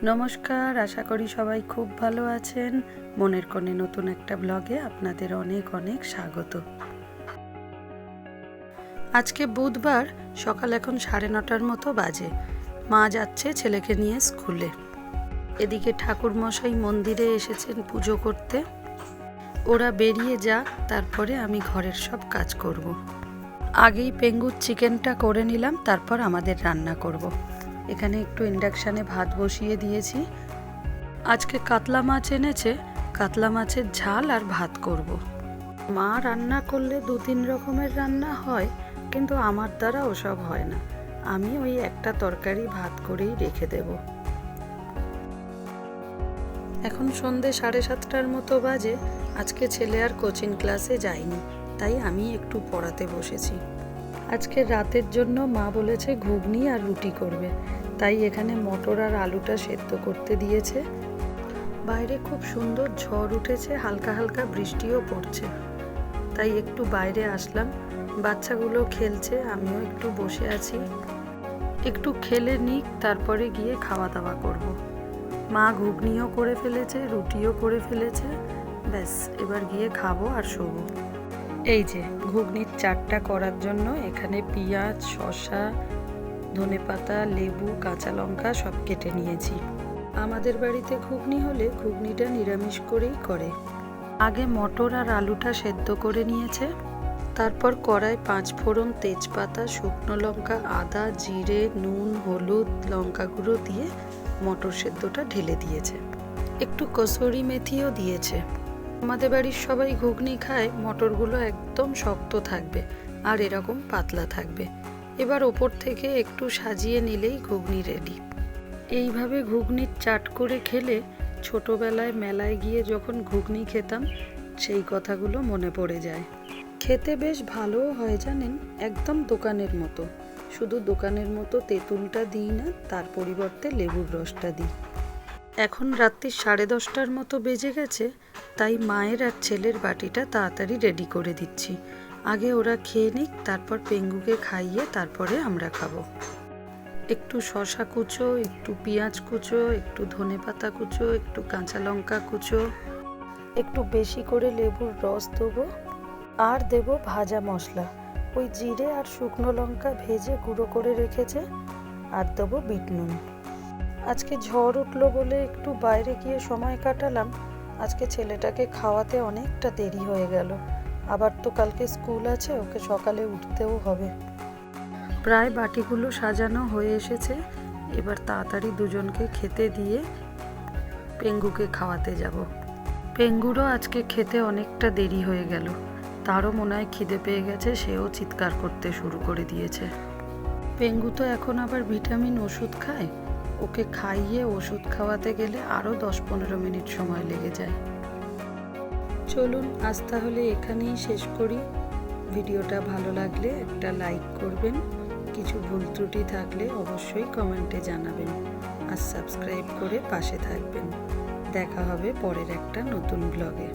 নমস্কার, আশা করি সবাই খুব ভালো আছেন। মনের কোণে নতুন একটা ব্লগে আপনাদের অনেক অনেক স্বাগত। আজকে বুধবার, সকাল এখন 9:30 মতো বাজে। মা যাচ্ছে ছেলেকে নিয়ে স্কুলে। এদিকে ঠাকুরমশাই মন্দিরে এসেছেন পুজো করতে। ওরা বেরিয়ে যাক, তারপরে আমি ঘরের সব কাজ করব। আগেই পেঙ্গুর চিকেনটা করে নিলাম, তারপর আমাদের রান্না করব। এখানে একটু ইন্ডাকশানে ভাত বসিয়ে দিয়েছি। আজকে কাতলা মাছ এনেছে, কাতলা মাছের ঝাল আর ভাত করব। মা রান্না করলে 2-3 রকমের রান্না হয়, কিন্তু আমার দ্বারা ওসব হয় না। আমি ওই একটা তরকারি ভাত করেই রেখে দেব। এখন সন্ধে 7:30 মতো বাজে। আজকে ছেলে আর কোচিং ক্লাসে যায়নি, তাই আমি একটু পড়াতে বসেছি। আজকে রাতের জন্য মা বলেছে ঘুগনি আর রুটি করবে, তাই এখানে মটর আর আলুটা সেদ্ধ করতে দিয়েছে। বাইরে খুব সুন্দর ঝড় উঠেছে, হালকা হালকা বৃষ্টিও পড়ছে, তাই একটু বাইরে আসলাম। বাচ্চাগুলো খেলছে, আমিও একটু বসে আছি। একটু খেলে নিক, তারপরে গিয়ে খাওয়া দাওয়া করব। মা ঘুগনিও করে ফেলেছে, রুটিও করে ফেলেছে। ব্যাস, এবার গিয়ে খাবো আর শোবো। এই যে ঘুগনির চাটটা করার জন্য এখানে পেঁয়াজ, শসা, ধনেপাতা, লেবু, কাঁচা লঙ্কা সব কেটে নিয়েছি। আমাদের বাড়িতে ঘুগনি হলে ঘুগনিটা নিরামিষ করেই করে। আগে মটর আর আলুটা সেদ্ধ করে নিয়েছে, তারপর কড়ায় 5 ফোড়ন, তেজপাতা, শুকনো লঙ্কা, আদা, জিরে, নুন, হলুদ, লঙ্কা গুঁড়ো দিয়ে মটর সেদ্ধটা ঢেলে দিয়েছে। একটু কসুরি মেথিও দিয়েছে। আমাদের বাড়ির সবাই ঘুগনি খায়, মটরগুলো একদম শক্ত থাকবে আর এরকম পাতলা থাকবে। এবার ওপর থেকে একটু সাজিয়ে নিলেই ঘুগনি রেডি। এইভাবে ঘুগনির চাট করে খেলে ছোটবেলায় মেলায় গিয়ে যখন ঘুগনি খেতাম, সেই কথাগুলো মনে পড়ে যায়। খেতে বেশ ভালোও হয় জানেন, একদম দোকানের মতো। শুধু দোকানের মতো তেঁতুলটা দিই না, তার পরিবর্তে লেবুর রসটা দিই। এখন রাত্রি 10:30 মতো বেজে গেছে, তাই মায়ের আর ছেলের বাটিটা তাড়াতাড়ি রেডি করে দিচ্ছি। আগে ওরা খেয়ে নিক, তারপর পেঙ্গুকে খাইয়ে তারপরে আমরা খাবো। একটু শসা কুচো, একটু পেঁয়াজ কুচো, একটু ধনেপাতা কুচো, একটু কাঁচা লঙ্কা কুচো, একটু বেশি করে লেবুর রস দেবো, আর দেবো ভাজা মশলা, ওই জিরে আর শুকনো লঙ্কা ভেজে গুঁড়ো করে রেখেছে, আর দেবো বিট নুন। আজকে ঝড় উঠলো বলে একটু বাইরে গিয়ে সময় কাটালাম। আজকে ছেলেটাকে খাওয়াতে অনেকটা দেরি হয়ে গেল, আবার তো কালকে স্কুল আছে, ওকে সকালে উঠতেও হবে। প্রায় বাটিগুলো সাজানো হয়ে এসেছে, এবার তাড়াতাড়ি দুজনকে খেতে দিয়ে পেঙ্গুকে খাওয়াতে যাব। পেঙ্গুরও আজকে খেতে অনেকটা দেরি হয়ে গেল, তারও মনে হয় খিদে পেয়ে গেছে, সেও চিৎকার করতে শুরু করে দিয়েছে। পেঙ্গু তো এখন আবার ভিটামিন ওষুধ খায়, ওকে খাইয়ে ওষুধ খাওয়াতে গেলে আরও 10-15 মিনিট সময় লেগে যায়। চলুন আজ তাহলে এখানেই শেষ করি। ভিডিওটা ভালো লাগলে একটা লাইক করবেন, কিছু ভুল ত্রুটি থাকলে অবশ্যই কমেন্টে জানাবেন, আর সাবস্ক্রাইব করে পাশে থাকবেন। দেখা হবে পরের একটা নতুন ব্লগে।